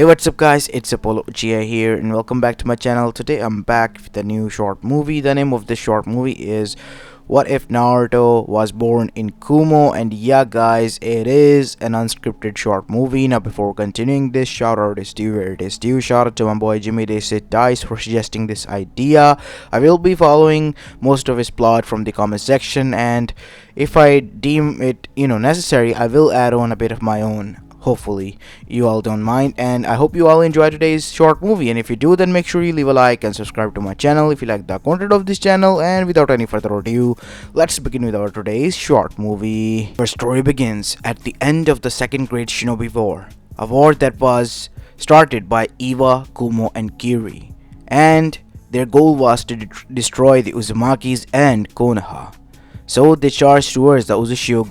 Hey, what's up guys, it's Apollo Uchiha here and welcome back to my channel. Today I'm back with a new short movie. The name of this short movie is What If Naruto Was Born in Kumo. And yeah guys, it is an unscripted short movie. Now before continuing this, shout out is due where it is due. Shout out to my boy Jimmy Dice for suggesting this idea. I will be following most of his plot from the comment section, and if I deem it necessary, I will add on a bit of my own. Hopefully you all don't mind, and I hope you all enjoy today's short movie. And if you do, then make sure you leave a like and subscribe to my channel if you like the content of this channel. And without any further ado, let's begin with our today's short movie. Our story begins at the end of the Second Great Shinobi War, a war that was started by Iwa, Kumo and Kiri, and their goal was to destroy the Uzumakis and Konoha. So they charged towards the Uzushio.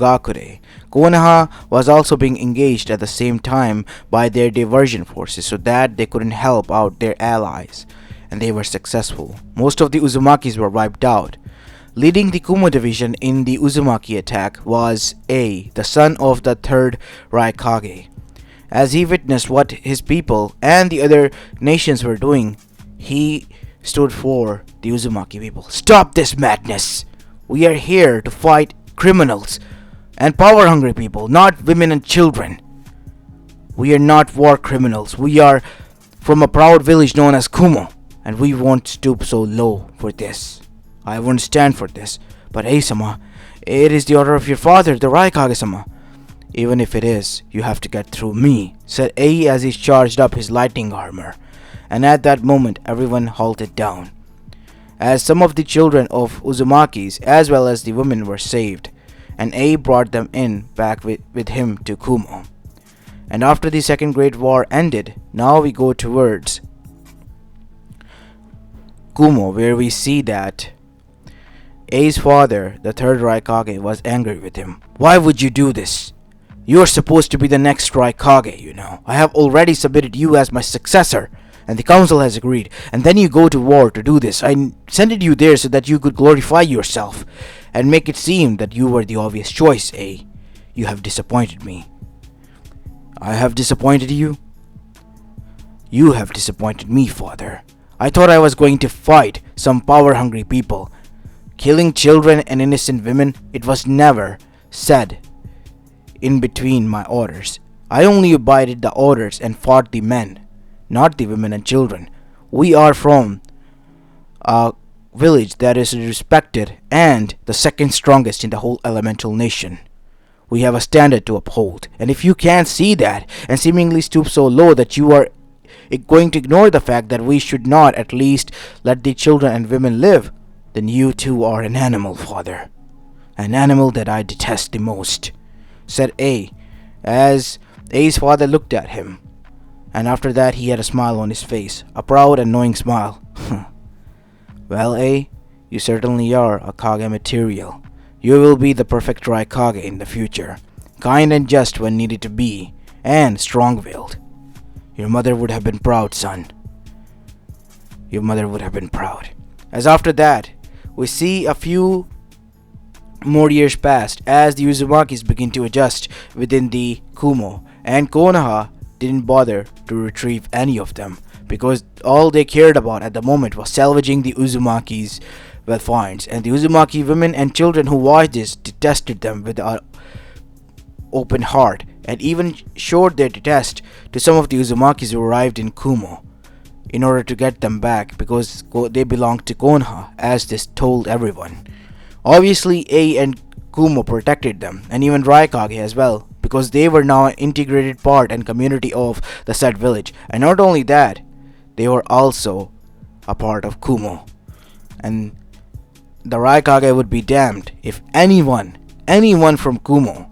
Konoha was also being engaged at the same time by their diversion forces so that they couldn't help out their allies, and they were successful. Most of the Uzumakis were wiped out. Leading the Kumo division in the Uzumaki attack was A, the son of the third Raikage. As he witnessed what his people and the other nations were doing, he stood for the Uzumaki people. "Stop this madness! We are here to fight criminals and power-hungry people, not women and children. We are not war criminals. We are from a proud village known as Kumo, and we won't stoop so low for this. I won't stand for this. But Ei-sama, it is the order of your father, the Raikage-sama." "Even if it is, you have to get through me," said Ei as he charged up his lightning armor. And at that moment, everyone halted down, as some of the children of Uzumakis as well as the women were saved, and Ei brought them back with him to Kumo. And after the Second Great War ended, now we go towards Kumo, where we see that Ei's father, the third Raikage, was angry with him. "Why would you do this? You're supposed to be the next Raikage, you know. I have already submitted you as my successor, and the council has agreed, and then you go to war to do this. I sent you there so that you could glorify yourself and make it seem that you were the obvious choice, eh? You have disappointed me." "I have disappointed you?" "You have disappointed me, father. I thought I was going to fight some power-hungry people. Killing children and innocent women, it was never said in between my orders. I only abided the orders and fought the men, not the women and children. We are from a village that is respected and the second strongest in the whole elemental nation. We have a standard to uphold, and if you can't see that and seemingly stoop so low that you are going to ignore the fact that we should not at least let the children and women live, then you too are an animal, father. An animal that I detest the most," said Ei, as Ei's father looked at him. And after that he had a smile on his face, a proud and knowing smile. "Well, Ei, you certainly are a Kage material. You will be the perfect Raikage in the future, kind and just when needed to be, and strong-willed. Your mother would have been proud, son. Your mother would have been proud." As after that, we see a few more years passed as the Uzumakis begin to adjust within the Kumo, and Konoha didn't bother to retrieve any of them, because all they cared about at the moment was salvaging the Uzumakis' well finds, and the Uzumaki women and children who watched this detested them with an open heart, and even showed their detest to some of the Uzumakis who arrived in Kumo in order to get them back, because they belonged to Konoha, as this told everyone. Obviously, Ei and Kumo protected them, and even Raikage as well, because they were now an integrated part and community of the said village. And not only that, they were also a part of Kumo. And the Raikage would be damned if anyone from Kumo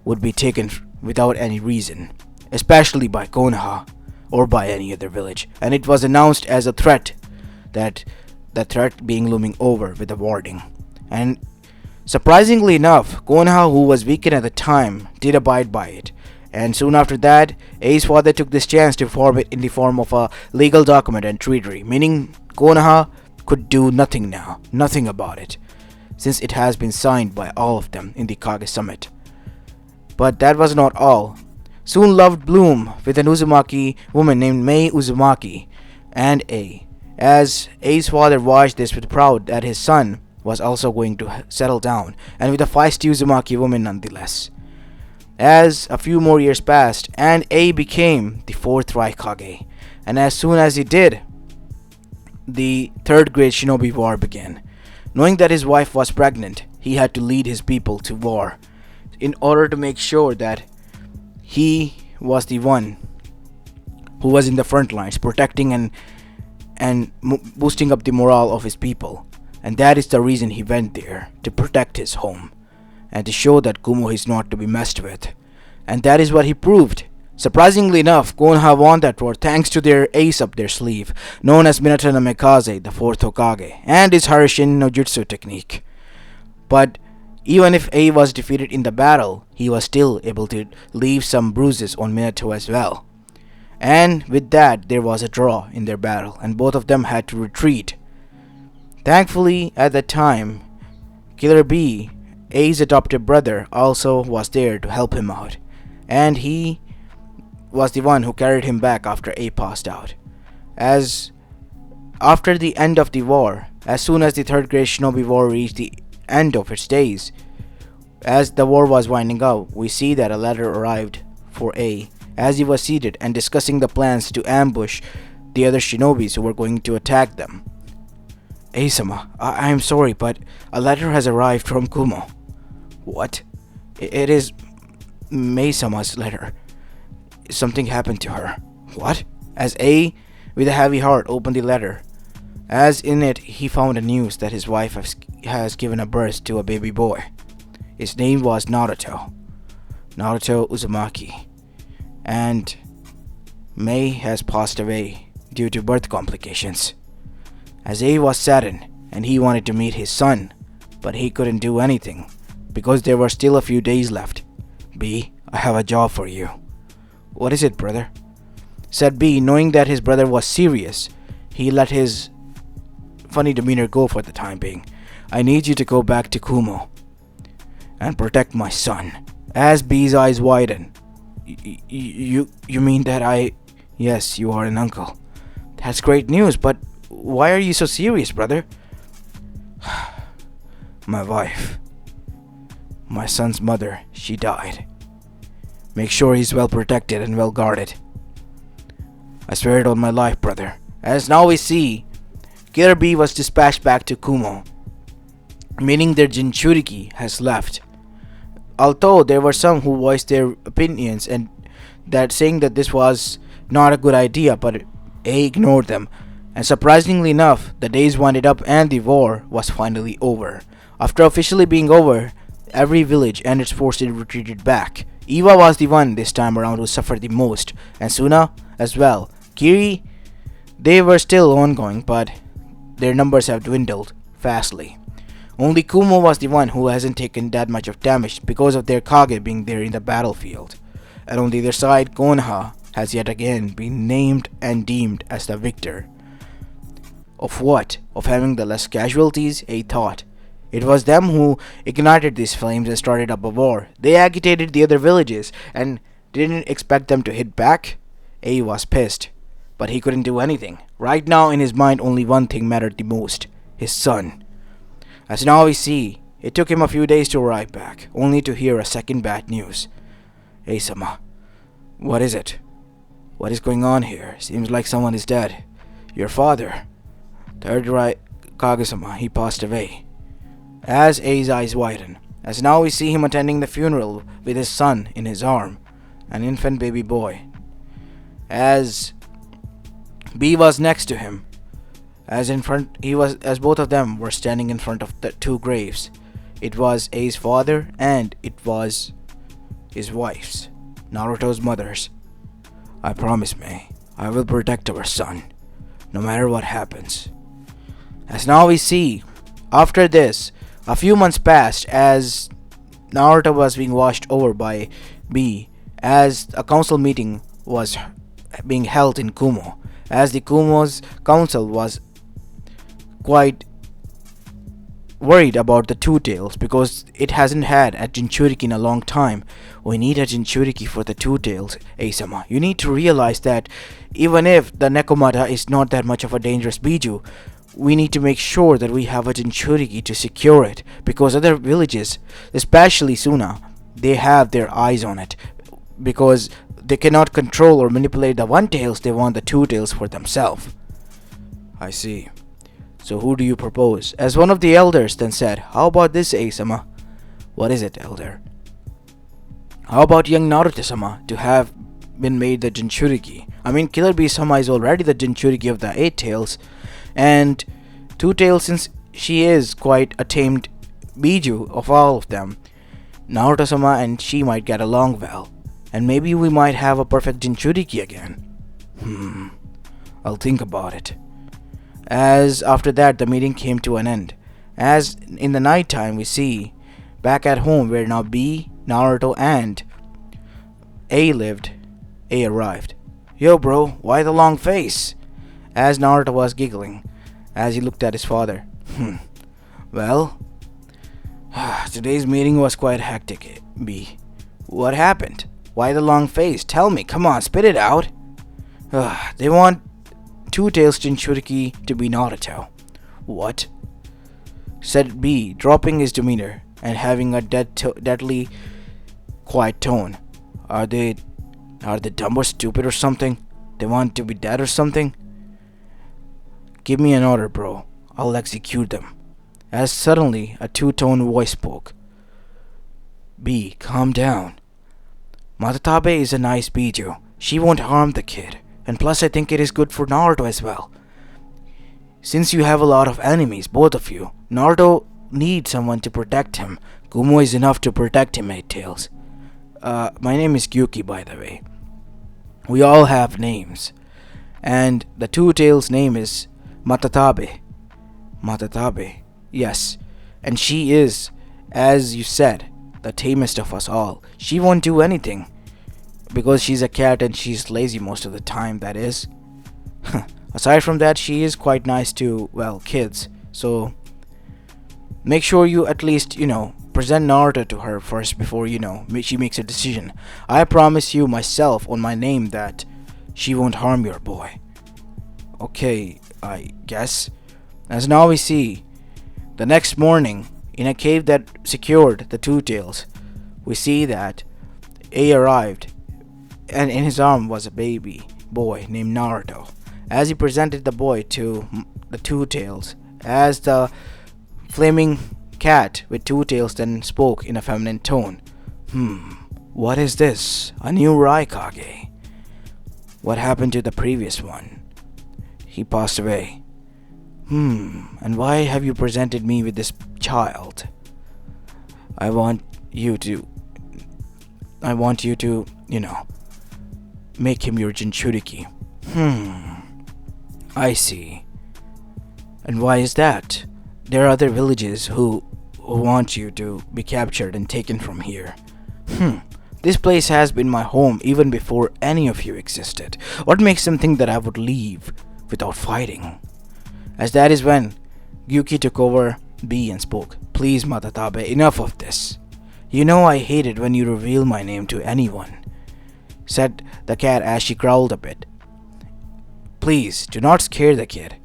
would be taken without any reason, especially by Konoha or by any other village. And it was announced as a threat, that the threat being looming over with a warning. And surprisingly enough, Konoha, who was weakened at the time, did abide by it. And soon after that, Ei's father took this chance to form it in the form of a legal document and treaty, meaning Konoha could do nothing now, nothing about it, since it has been signed by all of them in the Kage Summit. But that was not all. soon loved bloom with an Uzumaki woman named Mei Uzumaki and A. As A's father watched this with proud that his son was also going to settle down, and with a feisty Uzumaki woman nonetheless. As a few more years passed, and A became the fourth Raikage, and as soon as he did, the third great Shinobi War began. Knowing that his wife was pregnant, he had to lead his people to war in order to make sure that he was the one who was in the front lines protecting and boosting up the morale of his people. And that is the reason he went there, to protect his home and to show that Kumo is not to be messed with. And that is what he proved. Surprisingly enough, Konoha won that war thanks to their ace up their sleeve, known as Minato no Mikaze, the fourth Hokage, and his Harishin no Jutsu technique. But even if A was defeated in the battle, he was still able to leave some bruises on Minato as well. And with that, there was a draw in their battle, and both of them had to retreat. Thankfully, at that time, Killer B, A's adopted brother, also was there to help him out, and he was the one who carried him back after A passed out. As after the end of the war, as soon as the Third Great Shinobi War reached the end of its days, as the war was winding up, we see that a letter arrived for A as he was seated and discussing the plans to ambush the other shinobis who were going to attack them. A-sama, I am sorry, but a letter has arrived from Kumo. What? It is Mei-sama's letter. Something happened to her. What? As A, with a heavy heart, opened the letter. As in it, he found the news that his wife has given a birth to a baby boy. His name was Naruto Uzumaki. And Mei has passed away due to birth complications. As A was saddened, and he wanted to meet his son, but he couldn't do anything because there were still a few days left. B, I have a job for you. What is it, brother? Said B, knowing that his brother was serious. He let his funny demeanor go for the time being. I need you to go back to Kumo and protect my son. As B's eyes widened. You mean that I... Yes, you are an uncle. That's great news, but why are you so serious, brother? My wife. My son's mother, she died. Make sure he's well protected and well guarded. I swear it on my life, brother. As now we see, Killer B was dispatched back to Kumo, meaning their Jinchuriki has left. Although there were some who voiced their opinions and that saying that this was not a good idea, but A ignored them. And surprisingly enough, the days winded up and the war was finally over. After officially being over, every village and its forces retreated back. Iwa was the one this time around who suffered the most, and Suna as well. Kiri, they were still ongoing, but their numbers have dwindled fastly. Only Kumo was the one who hasn't taken that much of damage because of their Kage being there in the battlefield. And on the other side, Konoha has yet again been named and deemed as the victor. Of what? Of having the less casualties? A thought. It was them who ignited these flames and started up a war. They agitated the other villages and didn't expect them to hit back. A was pissed, but he couldn't do anything. Right now in his mind only one thing mattered the most, his son. As now we see, it took him a few days to arrive back, only to hear a second bad news. A-sama, what is it? What is going on here? Seems like someone is dead. Your father, Third Kage-sama, he passed away. As A's eyes widen, as now we see him attending the funeral with his son in his arm, an infant baby boy. As B was next to him, as both of them were standing in front of the two graves. It was A's father and it was his wife's, Naruto's mother's. I promise, Mei, I will protect our son, no matter what happens. As now we see, after this, a few months passed as Naruto was being watched over by B, as a council meeting was being held in Kumo, as the Kumo's council was quite worried about the Two Tails because it hasn't had a Jinchuriki in a long time. We need a Jinchuriki for the Two Tails, Asama. You need to realize that even if the Nekomata is not that much of a dangerous Biju, we need to make sure that we have a Jinchuriki to secure it, because other villages, especially Suna, they have their eyes on it, because they cannot control or manipulate the One Tails, they want the Two Tails for themselves. I see. So who do you propose? As one of the elders then said, how about this, Asama? What is it, elder? How about young Naruto-sama to have been made the Jinchuriki? I mean, Killer Bee-sama is already the Jinchuriki of the Eight Tails, and Two Tails, since she is quite a tamed Biju of all of them, Naruto-sama and she might get along well, and maybe we might have a perfect Jinchuriki again. I'll think about it. As after that the meeting came to an end. As in the night time we see back at home where now B, Naruto and A lived, A arrived. Yo bro, why the long face? As Naruto was giggling as he looked at his father. Well, today's meeting was quite hectic, B. What happened? Why the long face? Tell me, come on, spit it out. They want Two Tails Jinchuriki to be Naruto. What? Said B, dropping his demeanor and having a deadly quiet tone. Are they dumb or stupid or something? They want to be dead or something? Give me an order, bro. I'll execute them. As suddenly a two-tone voice spoke. B, calm down. Matatabi is a nice Biju. She won't harm the kid. And plus I think it is good for Naruto as well. Since you have a lot of enemies, both of you, Naruto needs someone to protect him. Kumo is enough to protect him, Eight Tails. My name is Gyuki, by the way. We all have names. And the Two Tails' name is Matatabi. Matatabi, yes. And she is, as you said, the tamest of us all. She won't do anything. Because she's a cat and she's lazy most of the time, that is. Aside from that, she is quite nice to, well, kids. So, make sure you at least, present Naruto to her first before, she makes a decision. I promise you myself on my name that she won't harm your boy. Okay, I guess. As now we see, the next morning, in a cave that secured the Two Tails, we see that A arrived, and in his arm was a baby boy named Naruto. As he presented the boy to the Two Tails, as the flaming cat with Two Tails then spoke in a feminine tone. What is this? A new Raikage? What happened to the previous one? He passed away. And why have you presented me with this child? I want you to, make him your Jinchuriki. I see. And why is that? There are other villages who want you to be captured and taken from here. This place has been my home even before any of you existed. What makes them think that I would leave without fighting? As that is when Gyuki took over B and spoke. Please, Matatabi, enough of this. You know I hate it when you reveal my name to anyone, said the cat as she growled a bit. Please, do not scare the kid.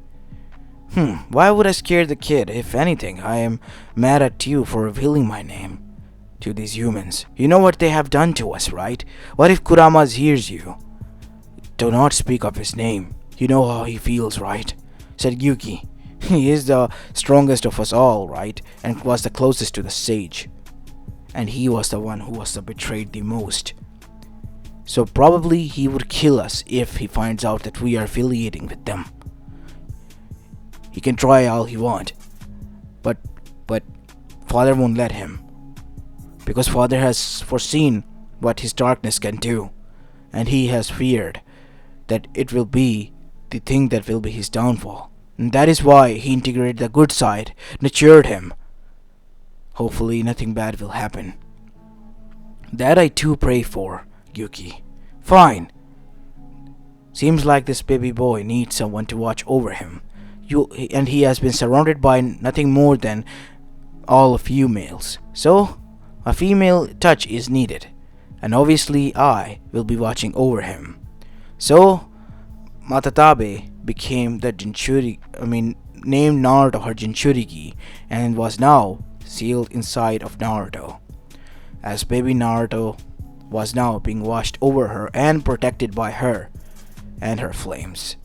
Why would I scare the kid? If anything, I am mad at you for revealing my name to these humans. You know what they have done to us, right? What if Kurama hears you? Do not speak of his name. You know how he feels, right? Said Gyuki. He is the strongest of us all, right? And was the closest to the sage. And he was the one who was betrayed the most. So probably he would kill us if he finds out that we are affiliating with them. He can try all he wants. But Father won't let him. Because Father has foreseen what his darkness can do. And he has feared that it will be the thing that will be his downfall. And that is why he integrated the good side, nurtured him. Hopefully nothing bad will happen. That I too pray for, Gyuki. Fine. Seems like this baby boy needs someone to watch over him. And he has been surrounded by nothing more than all females. So, a female touch is needed. And obviously, I will be watching over him. So, Matatabi became the named Naruto her Jinchuriki and was now sealed inside of Naruto. As baby Naruto was now being washed over her and protected by her and her flames.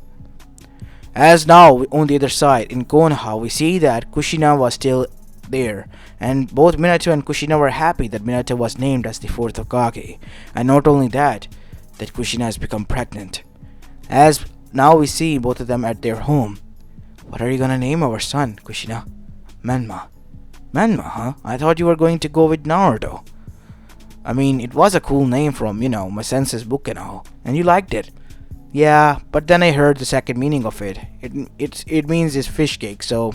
As now on the other side in Konoha we see that Kushina was still there, and both Minato and Kushina were happy that Minato was named as the fourth Hokage, and not only that Kushina has become pregnant. As now we see both of them at their home. What are you gonna name our son, Kushina? Menma. Menma, huh? I thought you were going to go with Naruto. I mean, it was a cool name from, my sense's book and all, and you liked it. Yeah, but then I heard the second meaning of it. It means it's fish cake, so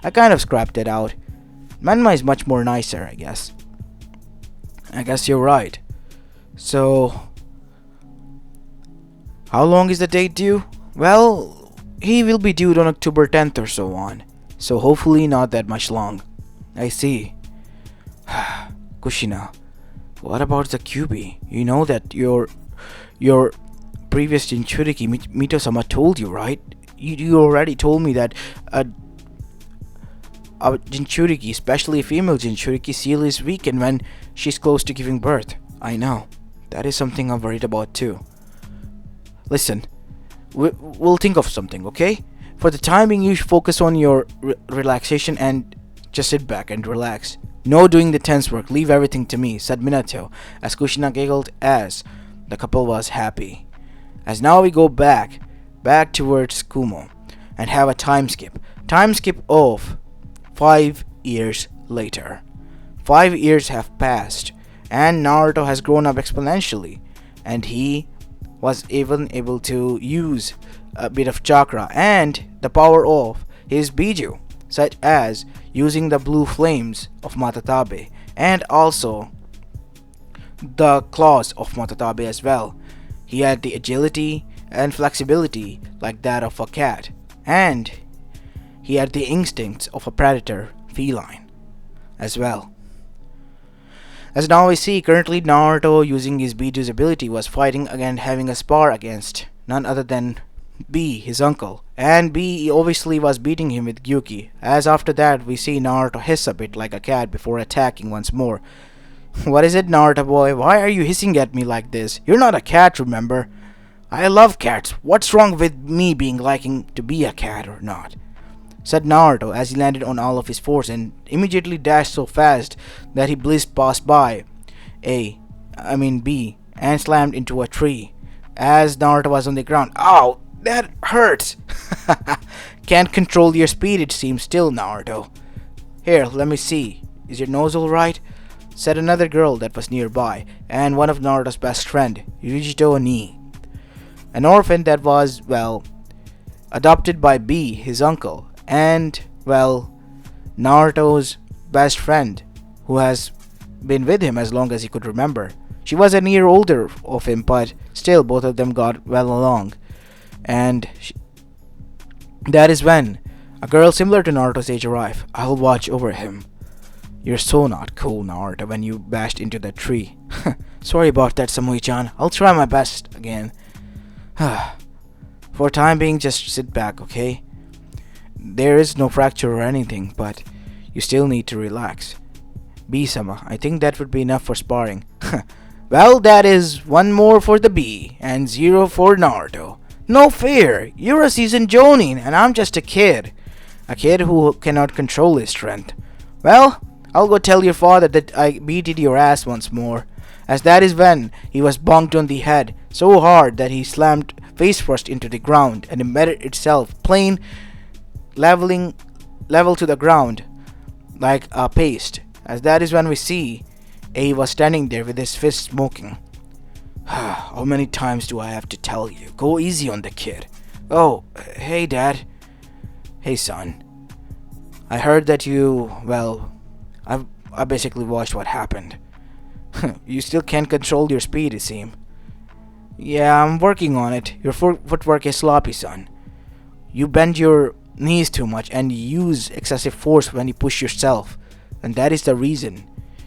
I kind of scrapped it out. Menma is much more nicer, I guess. I guess you're right. So, how long is the date due? Well, he will be due on October 10th or so on. So hopefully not that much long. I see. Kushina, what about the QB? You know that your previous Jinchuriki Mito-sama told you, right? You already told me that a Jinchuriki, especially a female Jinchuriki, seal is weakened when she's close to giving birth. I know. That is something I'm worried about too. Listen, we'll think of something, okay? For the time being, you should focus on your relaxation and just sit back and relax. No doing the tense work, leave everything to me, said Minato, as Kushina giggled as the couple was happy. As now we go back towards Kumo, and have a time skip. Time skip of 5 years later. 5 years have passed, and Naruto has grown up exponentially, and he was even able to use a bit of chakra and the power of his biju, such as using the blue flames of Matatabi and also the claws of Matatabi as well. He had the agility and flexibility like that of a cat, and he had the instincts of a predator feline as well. As now we see, currently Naruto, using his Biju's ability, was fighting and having a spar against none other than B, his uncle. And B obviously was beating him with Gyuki. As after that, we see Naruto hiss a bit like a cat before attacking once more. What is it, Naruto boy? Why are you hissing at me like this? You're not a cat, remember? I love cats. What's wrong with me being liking to be a cat or not? Said Naruto as he landed on all of his fours and immediately dashed so fast that he blitzed past by B and slammed into a tree. As Naruto was on the ground, ow, that hurts! Can't control your speed, it seems still, Naruto. Here, let me see. Is your nose alright? Said another girl that was nearby, and one of Naruto's best friend, Yujito Ni. An orphan that was, adopted by B, his uncle, and, Naruto's best friend, who has been with him as long as he could remember. She was a year older of him, but still both of them got well along. And that is when a girl similar to Naruto's age arrived. I'll watch over him. You're so not cool, Naruto, when you bashed into that tree. Sorry about that, Samui-chan. I'll try my best again. For time being, just sit back, okay? There is no fracture or anything, but you still need to relax. B-sama, I think that would be enough for sparring. Well, that is 1 more for the B, and 0 for Naruto. No fear, you're a seasoned jonin, and I'm just a kid. A kid who cannot control his strength. Well, I'll go tell your father that I beated your ass once more. As that is when he was bonked on the head so hard that he slammed face first into the ground and embedded itself plain level to the ground like a paste. As that is when we see A was standing there with his fist smoking. How many times do I have to tell you? Go easy on the kid. Oh, hey Dad. Hey son. I heard that you, I basically watched what happened. You still can't control your speed, it seems. Yeah, I'm working on it. Your footwork is sloppy, son. You bend your knees too much and use excessive force when you push yourself. and that is the reason.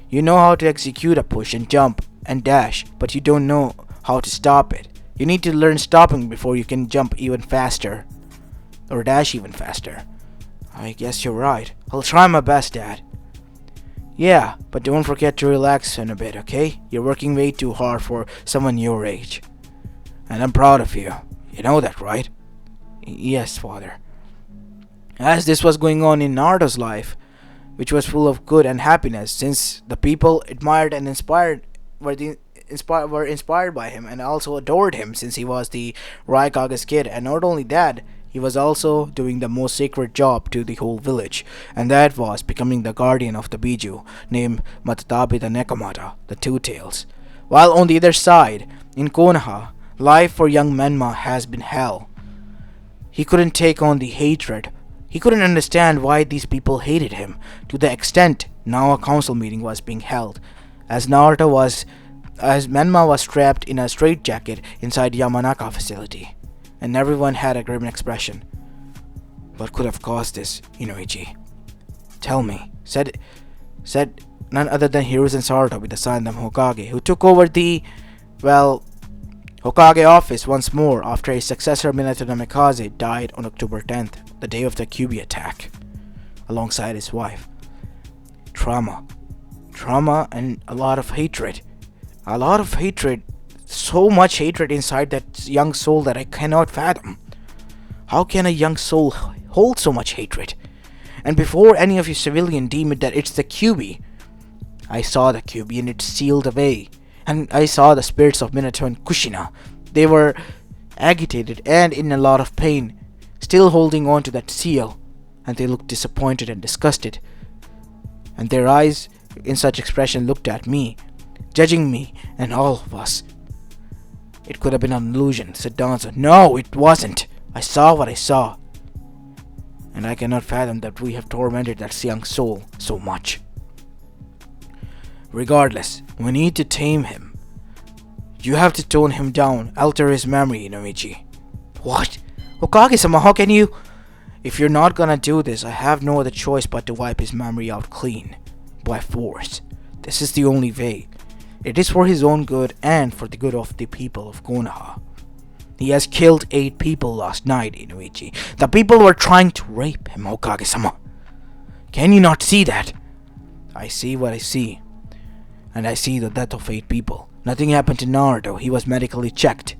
You know how to execute a push and jump and dash, but you don't know how to stop it. You need to learn stopping before you can jump even faster, or dash even faster. I guess you're right. I'll try my best, Dad. Yeah, but don't forget to relax in a bit, okay? You're working way too hard for someone your age. And I'm proud of you. You know that, right? Yes, Father. As this was going on in Naruto's life, which was full of good and happiness, since the people admired and were inspired by him and also adored him, since he was the Raikage's kid. And not only that, he was also doing the most sacred job to the whole village, and that was becoming the guardian of the Biju, named Matatabi the Nekomata, the Two Tails. While on the other side, in Konoha, life for young Menma has been hell. He couldn't take on the hatred. He couldn't understand why these people hated him, to the extent now a council meeting was being held, as Menma was trapped in a straitjacket inside Yamanaka facility, and everyone had a grim expression. What could have caused this, Inoichi? Tell me, said none other than Hiruzen Sarutobi, the Sandan Hokage, who took over the, Hokage office once more after his successor Minato Namikaze died on October 10th, the day of the Kyuubi attack, alongside his wife. Trauma and a lot of hatred. So much hatred inside that young soul that I cannot fathom. How can a young soul hold so much hatred? And before any of you civilian deem it that it's the Kyuubi, I saw the Kyuubi and it sealed away. And I saw the spirits of Minato and Kushina. They were agitated and in a lot of pain, still holding on to that seal, and they looked disappointed and disgusted. And their eyes in such expression looked at me, judging me and all of us. It could have been an illusion, said Danzo. No, it wasn't. I saw what I saw. And I cannot fathom that we have tormented that young soul so much. Regardless, we need to tame him. You have to tone him down, alter his memory, Nomichi. What? Hokage-sama, how can you? If you're not gonna do this, I have no other choice but to wipe his memory out clean. By force. This is the only way. It is for his own good and for the good of the people of Konoha. He has killed 8 people last night, Inoichi. The people were trying to rape him, Hokage-sama. Can you not see that? I see what I see. And I see the death of 8 people. Nothing happened to Naruto. He was medically checked.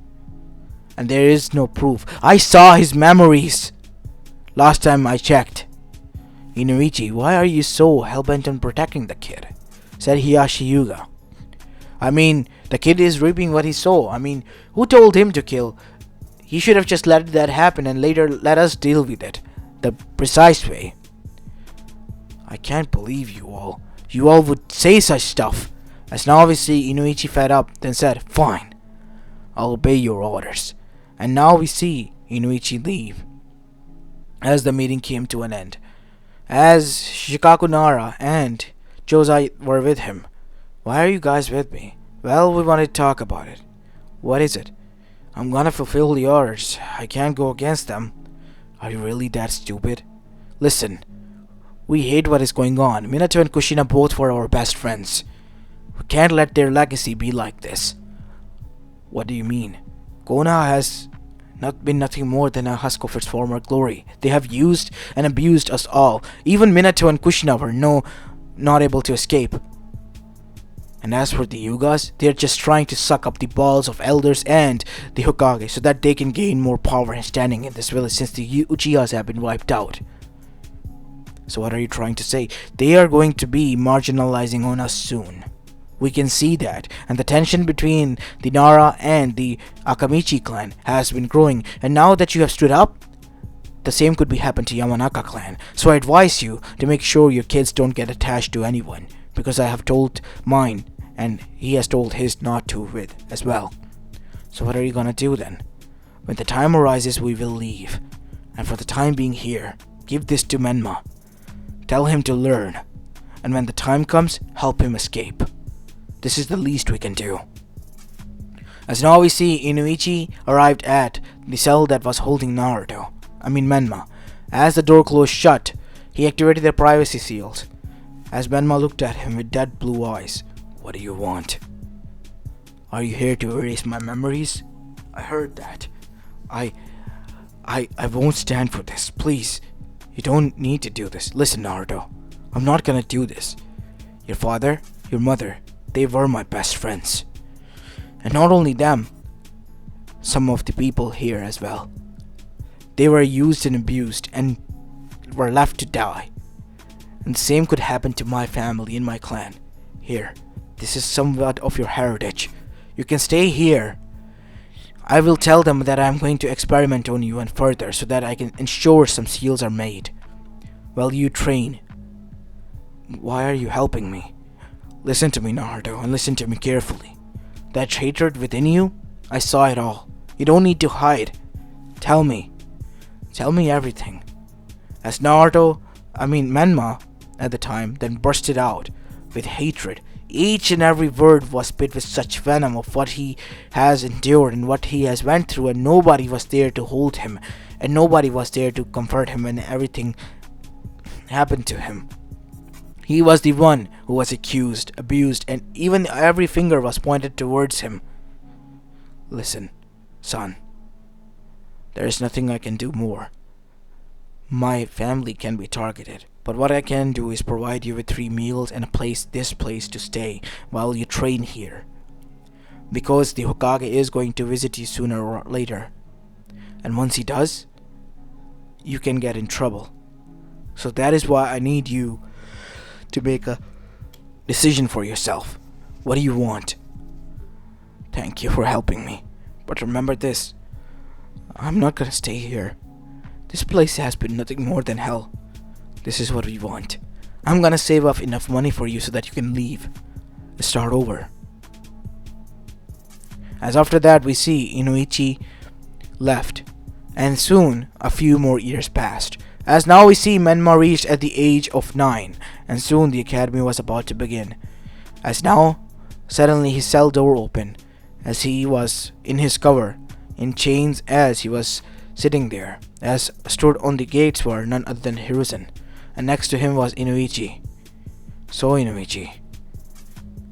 And there is no proof. I saw his memories last time I checked. Inoichi, why are you so hellbent on protecting the kid? Said Hiyashi Yuga. I mean, the kid is reaping what he saw. I mean, who told him to kill? He should have just let that happen and later let us deal with it. The precise way. I can't believe you all. You all would say such stuff. As now we see Inoichi fed up, then said, Fine, I'll obey your orders. And now we see Inoichi leave. As the meeting came to an end. As Shikaku Nara and Josai were with him. Why are you guys with me? Well, we want to talk about it. What is it? I'm gonna fulfill the orders. I can't go against them. Are you really that stupid? Listen, we hate what is going on. Minato and Kushina both were our best friends. We can't let their legacy be like this. What do you mean? Konoha has not been nothing more than a husk of its former glory. They have used and abused us all. Even Minato and Kushina were not able to escape. And as for the Yugas, they're just trying to suck up the balls of elders and the Hokage so that they can gain more power and standing in this village since the Uchihas have been wiped out. So what are you trying to say? They are going to be marginalizing on us soon. We can see that, and the tension between the Nara and the Akamichi clan has been growing, and now that you have stood up, the same could be happen to Yamanaka clan. So I advise you to make sure your kids don't get attached to anyone, because I have told mine, and he has told his not to with as well. So what are you gonna do then? When the time arises, we will leave, and for the time being here, give this to Menma. Tell him to learn, and when the time comes, help him escape. This is the least we can do. As now we see Inoichi arrived at the cell that was holding Menma. As the door closed shut, he activated the privacy seals. as Menma looked at him with dead blue eyes. What do you want? Are you here to erase my memories? I heard that. I won't stand for this. Please. You don't need to do this. Listen, Naruto. I'm not gonna do this. Your father, your mother, they were my best friends. And not only them, some of the people here as well. They were used and abused and were left to die. And the same could happen to my family and my clan. Here, this is somewhat of your heritage. You can stay here. I will tell them that I am going to experiment on you and further so that I can ensure some seals are made. While you train. Why are you helping me? Listen to me, Naruto, and listen to me carefully. That hatred within you, I saw it all. You don't need to hide. Tell me. Tell me everything. As Menma at the time then bursted out with hatred. Each and every word was spit with such venom of what he has endured and what he has went through, and nobody was there to hold him, and nobody was there to comfort him when everything happened to him. He was the one who was accused, abused, and even every finger was pointed towards him. Listen, son. There is nothing I can do more. My family can be targeted, but what I can do is provide you with 3 meals and this place to stay while you train here. Because the Hokage is going to visit you sooner or later. And once he does, you can get in trouble. So that is why I need you to make a decision for yourself. What do you want? Thank you for helping me. But remember this. I'm not gonna stay here. This place has been nothing more than hell. This is what we want. I'm gonna save up enough money for you so that you can leave. Start over. As after that we see Inoichi left. And soon a few more years passed. As now we see Menma reached at the age of 9. And soon the academy was about to begin. As now, suddenly his cell door opened. As he was in his cover, in chains as he was sitting there, as stood on the gates were none other than Hiruzen, and next to him was Inoichi. So Inoichi,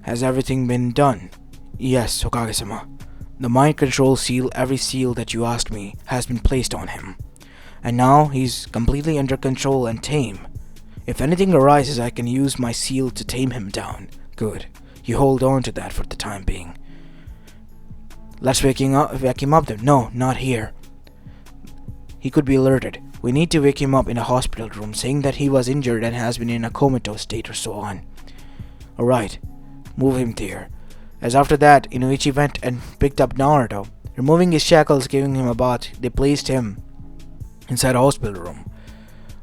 has everything been done? Yes, Hokage-sama. The mind control seal, every seal that you asked me, has been placed on him. And now he's completely under control and tame. If anything arises, I can use my seal to tame him down. Good. You hold on to that for the time being. Let's wake him up then. No, not here. He could be alerted. We need to wake him up in a hospital room, saying that he was injured and has been in a comatose state or so on. Alright, move him there. As after that, Inoichi went and picked up Naruto. Removing his shackles, giving him a bath, they placed him inside a hospital room.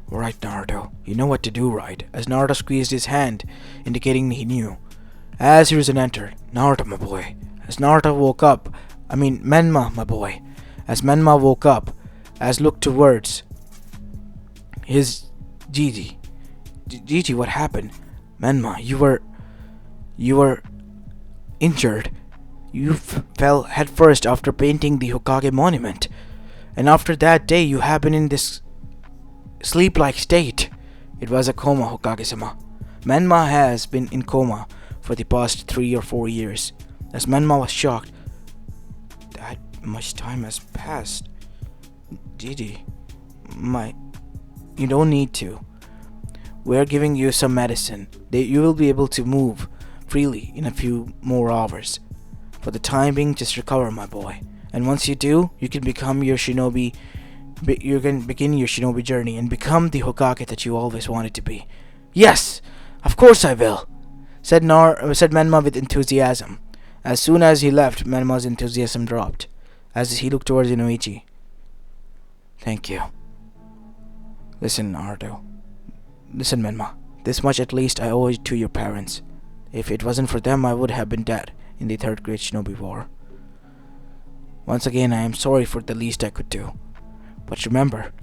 Alright, Naruto, you know what to do, right? As Naruto squeezed his hand, indicating he knew. As Hiruzen entered, Naruto, my boy. As Naruto woke up, Menma, my boy. As Menma woke up, as looked towards his Gigi. Gigi, what happened? Menma, you were injured. You fell headfirst after painting the Hokage monument. And after that day, you have been in this sleep-like state. It was a coma, Hokage-sama. Menma has been in coma for the past 3 or 4 years. As Menma was shocked. That much time has passed. Gigi, you don't need to. We're giving you some medicine. You will be able to move freely in a few more hours. For the time being, just recover, my boy. And once you do, you can become your shinobi. You can begin your shinobi journey and become the Hokage that you always wanted to be. Yes, of course I will, said Menma with enthusiasm. As soon as he left, Menma's enthusiasm dropped, as he looked towards Inoichi. Thank you. Listen, Naruto. Listen, Menma. This much at least I owe to your parents. If it wasn't for them, I would have been dead in the Third Great Shinobi War. Once again, I am sorry for the least I could do. But remember,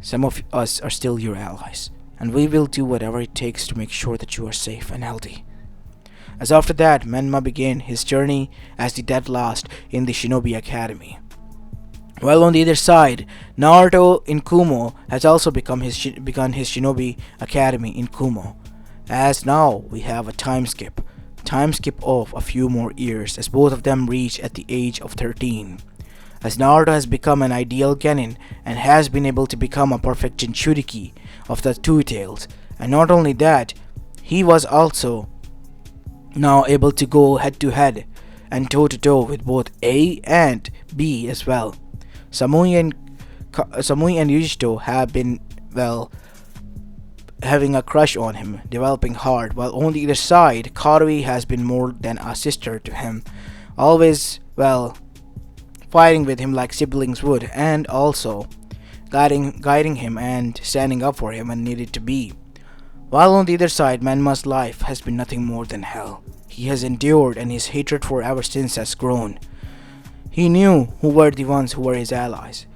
some of us are still your allies, and we will do whatever it takes to make sure that you are safe and healthy. As after that, Menma began his journey as the dead last in the Shinobi Academy. While on the other side, Naruto in Kumo has also begun his Shinobi Academy in Kumo. As now we have a time skip of a few more years as both of them reach at the age of 13. As Naruto has become an ideal genin and has been able to become a perfect Jinchuriki of the two tails, and not only that, he was also now able to go head to head and toe to toe with both A and B as well. Samui and Yujito have been, well, having a crush on him, developing hard, while on the other side, Karui has been more than a sister to him, always, well, fighting with him like siblings would, and also guiding him and standing up for him when needed to be. While on the other side, Menma's life has been nothing more than hell. He has endured and his hatred for ever since has grown. He knew who were the ones who were his allies.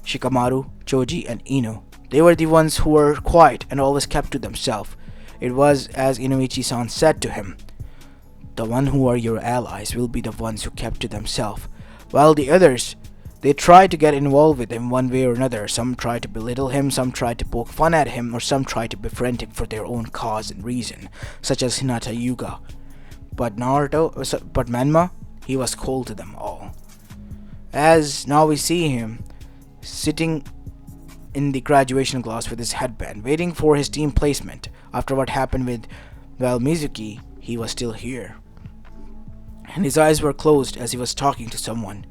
Shikamaru, Choji, and Ino. They were the ones who were quiet and always kept to themselves. It was as Inoichi-san said to him, "The one who are your allies will be the ones who kept to themselves, while the others, they tried to get involved with him one way or another. Some tried to belittle him, some tried to poke fun at him, or some tried to befriend him for their own cause and reason, such as Hinata Yuga. But Menma, he was cold to them all." As now we see him sitting in the graduation class with his headband, waiting for his team placement. After what happened with, well, Mizuki, he was still here. And his eyes were closed as he was talking to someone.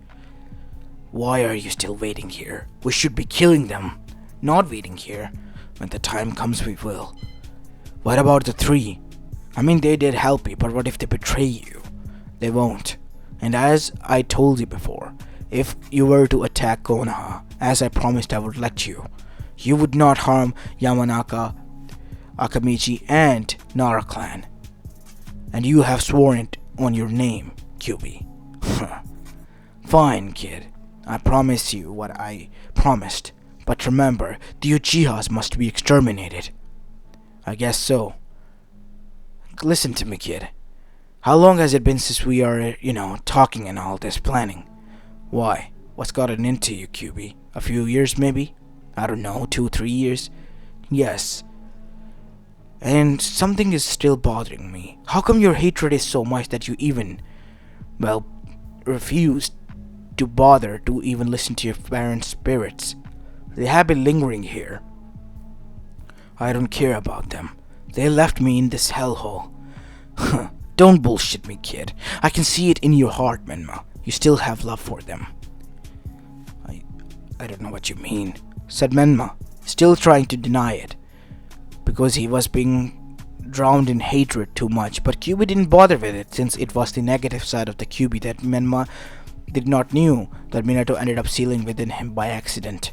"Why are you still waiting here? We should be killing them, not waiting here. When the time comes, we will. What about the three? I mean, they did help you, but what if they betray you? They won't. And as I told you before, if you were to attack Konoha, as I promised I would let you, you would not harm Yamanaka, Akamichi, and Nara clan. And you have sworn it on your name, Kyubi." "Fine, kid. I promise you what I promised. But remember, the Uchihas must be exterminated." "I guess so. Listen to me, kid. How long has it been since we are, talking and all this planning?" "Why? What's gotten into you, Kyubi? A few years, maybe? I don't know, 2-3 years?" "Yes. And something is still bothering me. How come your hatred is so much that you even, well, refuse to bother to even listen to your parents' spirits? They have been lingering here." "I don't care about them. They left me in this hellhole." "Don't bullshit me, kid. I can see it in your heart, Menma. You still have love for them." I don't know what you mean," said Menma, still trying to deny it, because he was being drowned in hatred too much. But Kyubi didn't bother with it, since it was the negative side of the Kyubi that Menma did not knew that Minato ended up sealing within him by accident.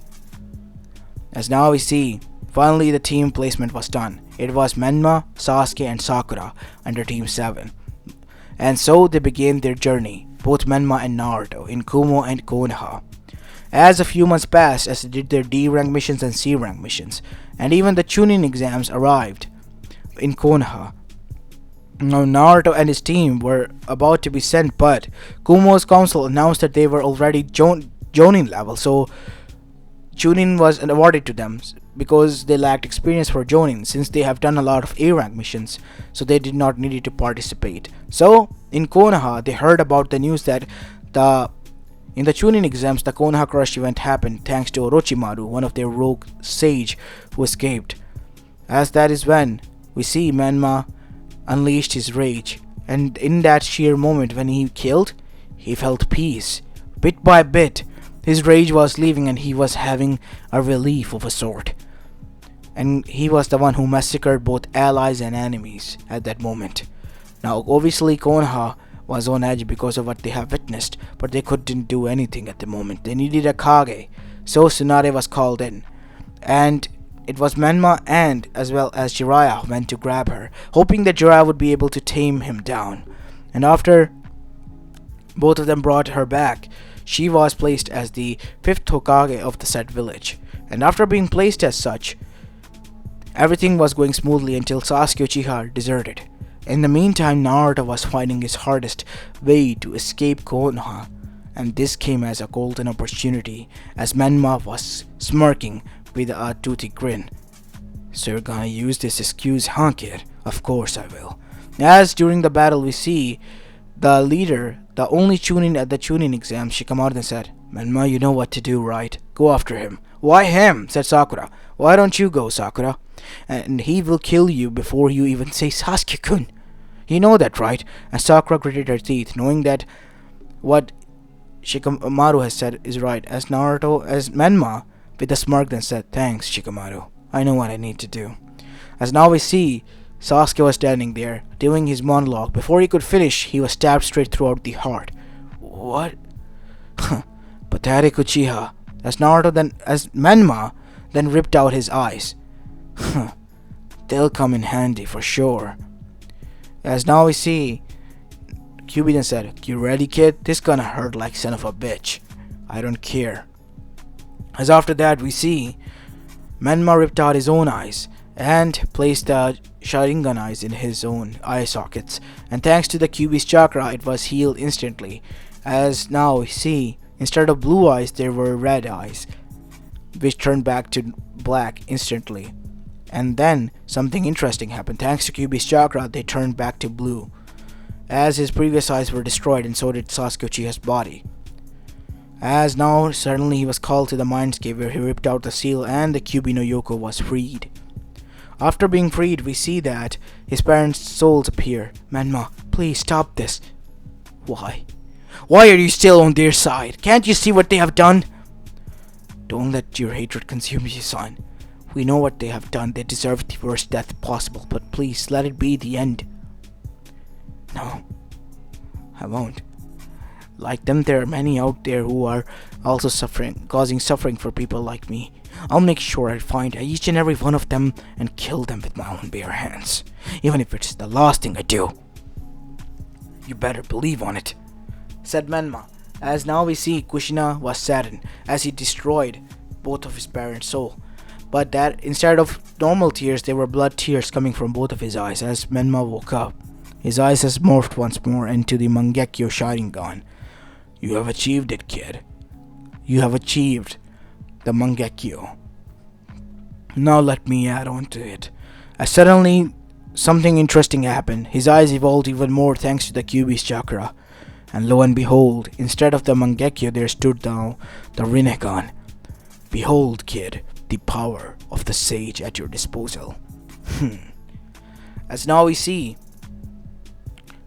As now we see, finally the team placement was done. It was Menma, Sasuke, and Sakura under Team 7. And so they began their journey, both Menma and Naruto, in Kumo and Konoha. As a few months passed, as they did their D rank missions and C rank missions, and even the Chunin exams arrived in Konoha. Now Naruto and his team were about to be sent, but Kumo's council announced that they were already Jonin level, so Chunin was awarded to them because they lacked experience for Jonin, since they have done a lot of A rank missions, so they did not need to participate. So in Konoha, they heard about the news that in the Chunin exams, the Konoha Crush event happened thanks to Orochimaru, one of their rogue sage who escaped. As that is when we see Menma unleashed his rage, and in that sheer moment when he killed, he felt peace. Bit by bit, his rage was leaving and he was having a relief of a sort. And he was the one who massacred both allies and enemies at that moment. Now obviously Konoha was on edge because of what they have witnessed, but they couldn't do anything at the moment. They needed a Kage, so Tsunade was called in, and it was Menma and as well as Jiraiya who went to grab her, hoping that Jiraiya would be able to tame him down. And after both of them brought her back, she was placed as the 5th Hokage of the said village. And after being placed as such, everything was going smoothly until Sasuke Uchiha deserted. In the meantime, Naruto was finding his hardest way to escape Konoha, and this came as a golden opportunity as Menma was smirking with a toothy grin. "So you're gonna use this excuse, huh, kid? Of course I will. As during the battle we see the leader, the only tuning at the tuning exam, she come out and said, Menma, you know what to do, right? Go after him. Why him? Said Sakura. Why don't you go, Sakura? And he will kill you before you even say Sasuke-kun. You know that, right? And Sakura gritted her teeth, knowing that what Shikamaru has said is right. As Menma, with a smirk, then said, Thanks, Shikamaru. I know what I need to do. As now we see, Sasuke was standing there, doing his monologue. Before he could finish, he was stabbed straight throughout the heart. What? Pathetic Uchiha. As Menma then ripped out his eyes. They'll come in handy for sure. As now we see, Kyuubi then said, You ready, kid? This gonna hurt like son of a bitch. I don't care. As after that we see, Menma ripped out his own eyes and placed the Sharingan eyes in his own eye sockets. And thanks to the Kyuubi's chakra, it was healed instantly. As now we see, instead of blue eyes, there were red eyes, which turned back to black instantly. And then something interesting happened. Thanks to Kyuubi's chakra, they turned back to blue, as his previous eyes were destroyed, and so did Sasuke Uchiha's body. As now suddenly he was called to the mindscape, where he ripped out the seal and the Kyuubi no Yoko was freed. After being freed, we see that his parents' souls appear. Menma, please stop this. Why? Why are you still on their side? Can't you see what they have done? Don't let your hatred consume you, son. We know what they have done. They deserve the worst death possible, but please let it be the end. No, I won't. Like them, there are many out there who are also suffering, causing suffering for people like me. I'll make sure I find each and every one of them and kill them with my own bare hands, even if it's the last thing I do. You better believe on it, said Menma. As now we see, Kushina was saddened as he destroyed both of his parents' soul. But that instead of normal tears, there were blood tears coming from both of his eyes. As Menma woke up, his eyes has morphed once more into the Mangekyo Sharingan. You have achieved it, kid. You have achieved the Mangekyo. Now let me add on to it. As suddenly something interesting happened. His eyes evolved even more thanks to the Kyuubi's chakra. And lo and behold, instead of the Mangekyo, there stood now the Rinnegan. Behold, kid, the power of the sage at your disposal. As now we see,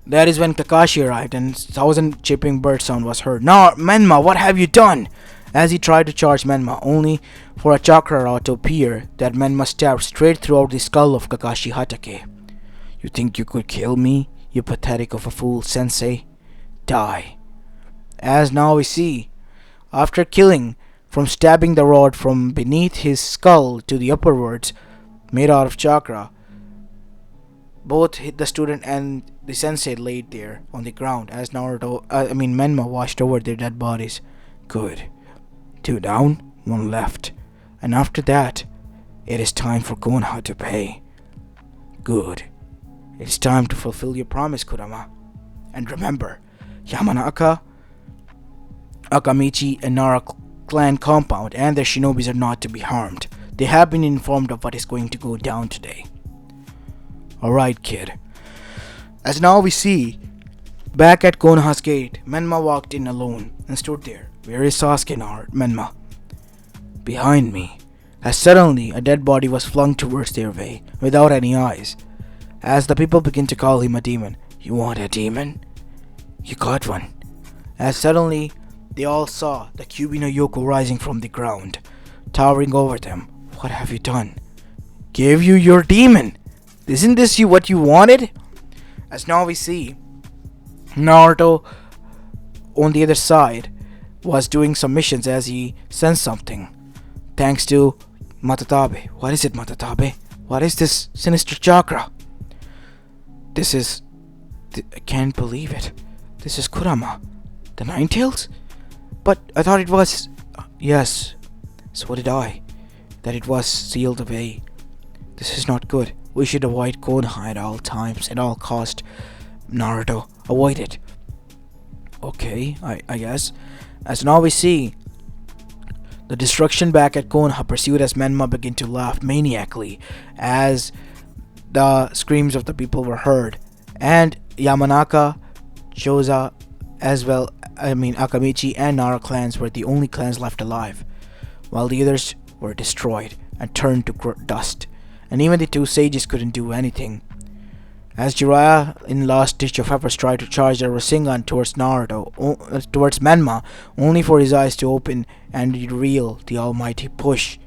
that is when Kakashi arrived and 1,000 chirping bird sound was heard. Now, Menma, what have you done? As he tried to charge Menma, only for a chakra rod to appear that Menma stabbed straight throughout the skull of Kakashi Hatake. You think you could kill me, you pathetic of a fool, sensei? Die. As now we see, after killing, from stabbing the rod from beneath his skull to the upperwards, made out of chakra, both the student and the sensei laid there on the ground as Menma washed over their dead bodies. Good. 2 down, 1 left. And after that, it is time for Konoha to pay. Good. It's time to fulfill your promise, Kurama. And remember, Yamanaka, Akamichi, and Nara clan compound and their shinobis are not to be harmed. They have been informed of what is going to go down today. Alright, kid. As now we see, back at Konoha's gate, Menma walked in alone and stood there. Where is Sasuke now, Menma? Behind me. As suddenly a dead body was flung towards their way, without any eyes. As the people begin to call him a demon. You want a demon? You got one. As suddenly they all saw the Kyuubi no Yoko rising from the ground, towering over them. What have you done? Gave you your demon! Isn't this what you wanted? As now we see, Naruto on the other side was doing some missions as he sensed something. Thanks to Matatabi. What is it, Matatabi? What is this sinister chakra? I can't believe it. This is Kurama. The Ninetales? But I thought it was... Yes, so did I. That it was sealed away. This is not good. We should avoid Konoha at all times, at all cost. Naruto, avoid it. Okay, I guess. As now we see, the destruction back at Konoha pursued as Menma began to laugh maniacally as the screams of the people were heard, and Yamanaka, Choza, Akamichi and Nara clans were the only clans left alive, while the others were destroyed and turned to dust, and even the two sages couldn't do anything. As Jiraiya, in last ditch of efforts, tried to charge the Rasengan towards towards Menma, only for his eyes to open and reveal the almighty push,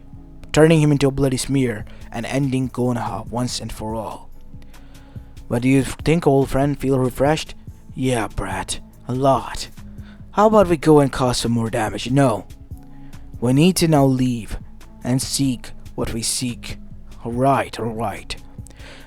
turning him into a bloody smear and ending Konoha once and for all. But do you think, old friend, feel refreshed? Yeah, brat, a lot. How about we go and cause some more damage? No. We need to now leave and seek what we seek. Alright.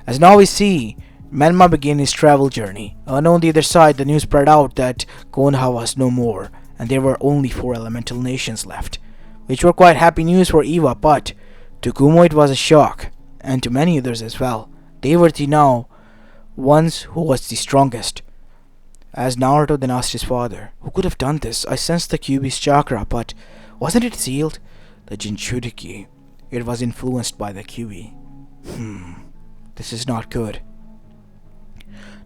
As now we see, Menma began his travel journey, and on the other side the news spread out that Konoha was no more, and there were only 4 elemental nations left, which were quite happy news for Eva, but to Kumo it was a shock, and to many others as well. They were the now ones who was the strongest. As Naruto then asked his father, who could have done this? I sensed the Kyuubi's chakra, but wasn't it sealed? The Jinchuriki. It was influenced by the Kyuubi. This is not good.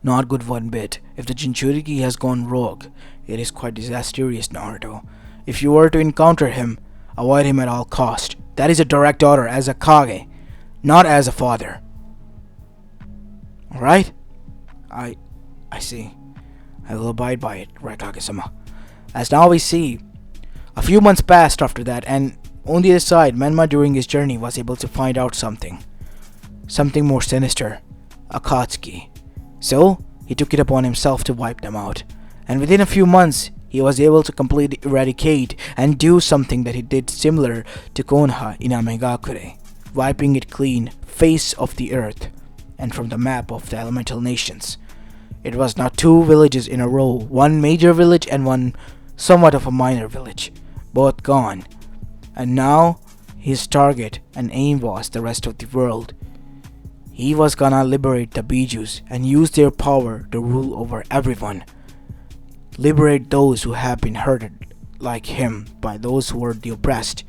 Not good one bit. If the Jinchuriki has gone rogue, it is quite disastrous, Naruto. If you were to encounter him, avoid him at all cost. That is a direct order as a Kage, not as a father. Alright? I see. I will abide by it, Raikage-sama. As now we see, a few months passed after that, and on the other side, Menma during his journey was able to find out something. Something more sinister. Akatsuki. So, he took it upon himself to wipe them out. And within a few months, he was able to completely eradicate and do something that he did similar to Konoha in Amegakure, wiping it clean, face of the earth, and from the map of the elemental nations. It was not 2 villages in a row, one major village and one somewhat of a minor village, both gone. And now, his target and aim was the rest of the world. He was gonna liberate the Bijus and use their power to rule over everyone. Liberate those who have been hurted like him by those who were the oppressed.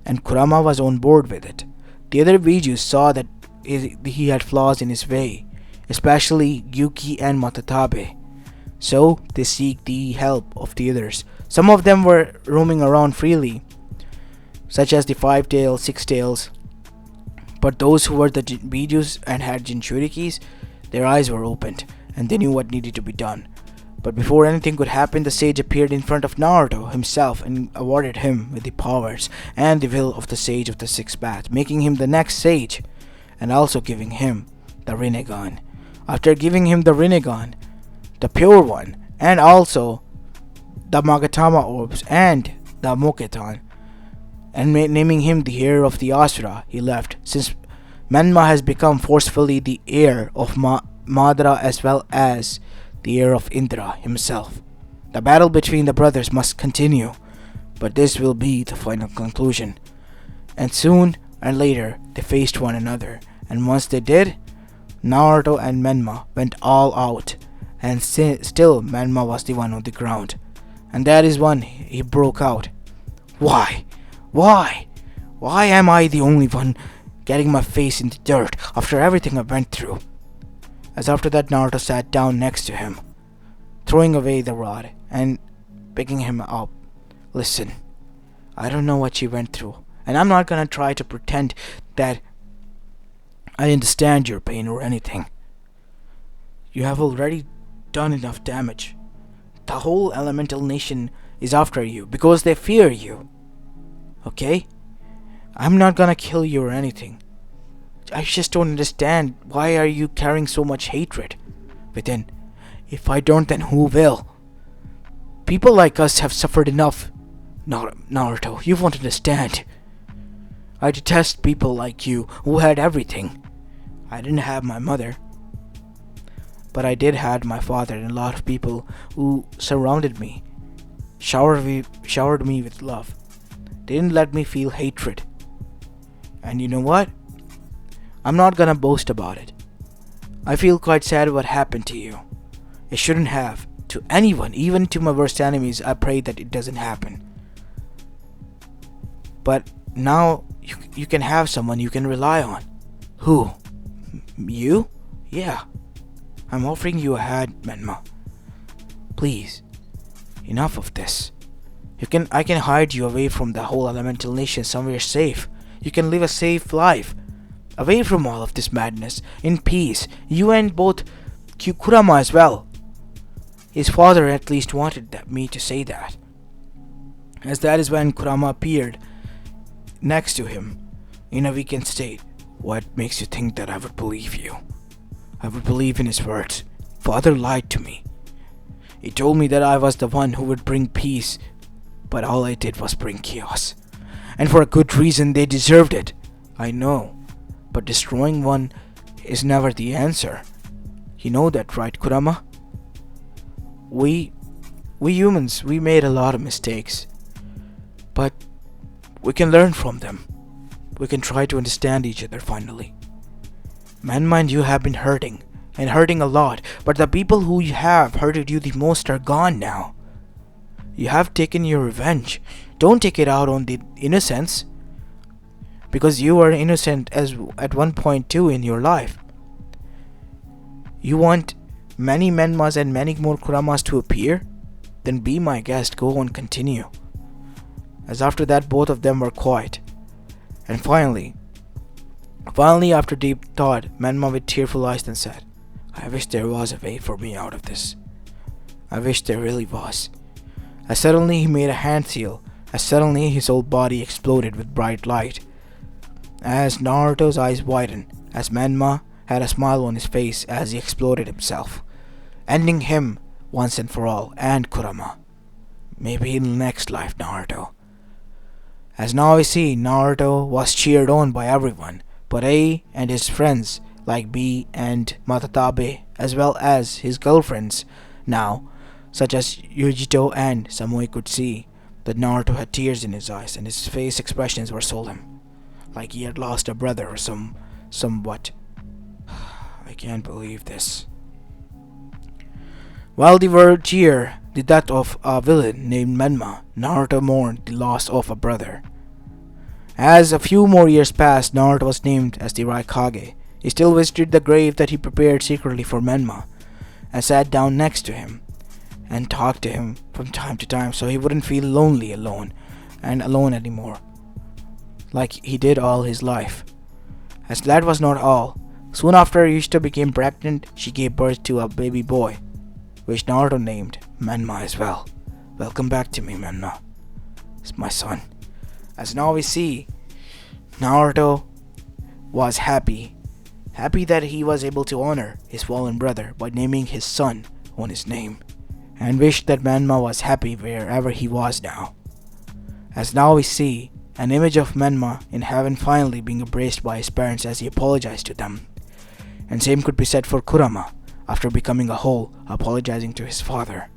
And Kurama was on board with it. The other Bijus saw that he had flaws in his way, especially Yuki and Matatabi. So they seek the help of the others. Some of them were roaming around freely, such as the 5-tails, 6-tails. But those who were the Bijus and had Jinchurikis, their eyes were opened, and they knew what needed to be done. But before anything could happen, the sage appeared in front of Naruto himself and awarded him with the powers and the will of the Sage of the Sixth Path, making him the next sage, and also giving him the Rinnegan. After giving him the Rinnegan, the pure one, and also the Magatama orbs and the Moketan, and naming him the heir of the Asura, he left, since Menma has become forcefully the heir of Madara as well as the heir of Indra himself. The battle between the brothers must continue, but this will be the final conclusion. And soon and later they faced one another, and once they did, Naruto and Menma went all out, and still Menma was the one on the ground. And that is when he broke out. Why? Why am I the only one getting my face in the dirt after everything I went through? As after that, Naruto sat down next to him, throwing away the rod and picking him up. Listen, I don't know what you went through, and I'm not gonna try to pretend that I understand your pain or anything. You have already done enough damage. The whole elemental nation is after you because they fear you. Okay? I'm not gonna kill you or anything. I just don't understand, why are you carrying so much hatred within? If I don't, then who will? People like us have suffered enough. Naruto, you won't understand. I detest people like you who had everything. I didn't have my mother, but I did have my father and a lot of people who surrounded me, showered me with love. They didn't let me feel hatred. And you know what? I'm not gonna boast about it. I feel quite sad what happened to you. It shouldn't have. To anyone, even to my worst enemies, I pray that it doesn't happen. But now you can have someone you can rely on. Who? You? Yeah. I'm offering you a hand, Menma. Please, enough of this. I can hide you away from the whole elemental nation somewhere safe. You can live a safe life. Away from all of this madness, in peace. You and both Kurama as well. His father at least wanted me to say that. As that is when Kurama appeared next to him in a weakened state. What makes you think that I would believe you? I would believe in his words. Father lied to me. He told me that I was the one who would bring peace, but all I did was bring chaos. And for a good reason, they deserved it. I know, but destroying one is never the answer. You know that, right, Kurama? We humans, we made a lot of mistakes, but we can learn from them. We can try to understand each other finally. Menma and you have been hurting, and hurting a lot, but the people who have hurted you the most are gone now. You have taken your revenge. Don't take it out on the innocents, because you were innocent as at one point too in your life. You want many Menmas and many more Kuramas to appear? Then be my guest, go on, continue. As after that both of them were quiet. And finally after deep thought, Menma with tearful eyes then said, I wish there was a way for me out of this. I wish there really was. As suddenly he made a hand seal, as suddenly his whole body exploded with bright light. As Naruto's eyes widened, as Menma had a smile on his face as he exploded himself, ending him once and for all, and Kurama. Maybe in the next life, Naruto. As now we see, Naruto was cheered on by everyone, but A and his friends like B and Matatabi, as well as his girlfriends now, such as Yujito and Samui, could see that Naruto had tears in his eyes and his face expressions were solemn, like he had lost a brother or somewhat. I can't believe this. While they were cheer the death of a villain named Menma, Naruto mourned the loss of a brother. As a few more years passed, Naruto was named as the Raikage. He still visited the grave that he prepared secretly for Menma, and sat down next to him, and talked to him from time to time so he wouldn't feel lonely alone anymore, like he did all his life. As that was not all, soon after Yushita became pregnant, she gave birth to a baby boy, which Naruto named Menma as well. Welcome back to me, Menma. It's my son. As now we see, Naruto was happy that he was able to honor his fallen brother by naming his son on his name, and wished that Menma was happy wherever he was now. As now we see an image of Menma in heaven finally being embraced by his parents as he apologized to them. And same could be said for Kurama, after becoming a whole, apologizing to his father.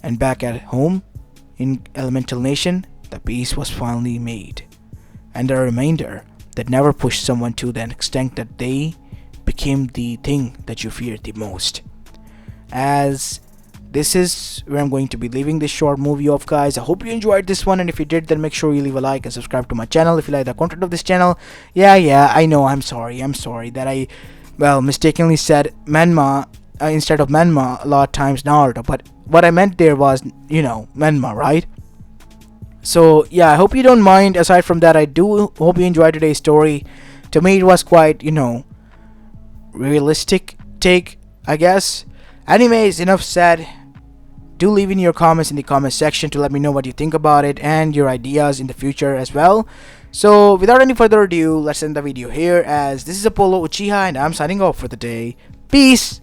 And back at home, in Elemental Nation, the peace was finally made. And a reminder that never push someone to the extent that they became the thing that you feared the most. As this is where I'm going to be leaving this short movie off, guys. I hope you enjoyed this one, and if you did, then make sure you leave a like and subscribe to my channel if you like the content of this channel. Yeah, I know, I'm sorry that I mistakenly said Menma instead of Menma a lot of times Naruto, but what I meant there was, Menma, right? So yeah, I hope you don't mind. Aside from that, I do hope you enjoyed today's story. To me, it was quite, realistic take, I guess. Anyways, enough said. Do leave in your comments in the comment section to let me know what you think about it and your ideas in the future as well. So without any further ado, let's end the video here, as this is Apollo Uchiha and I'm signing off for the day. Peace!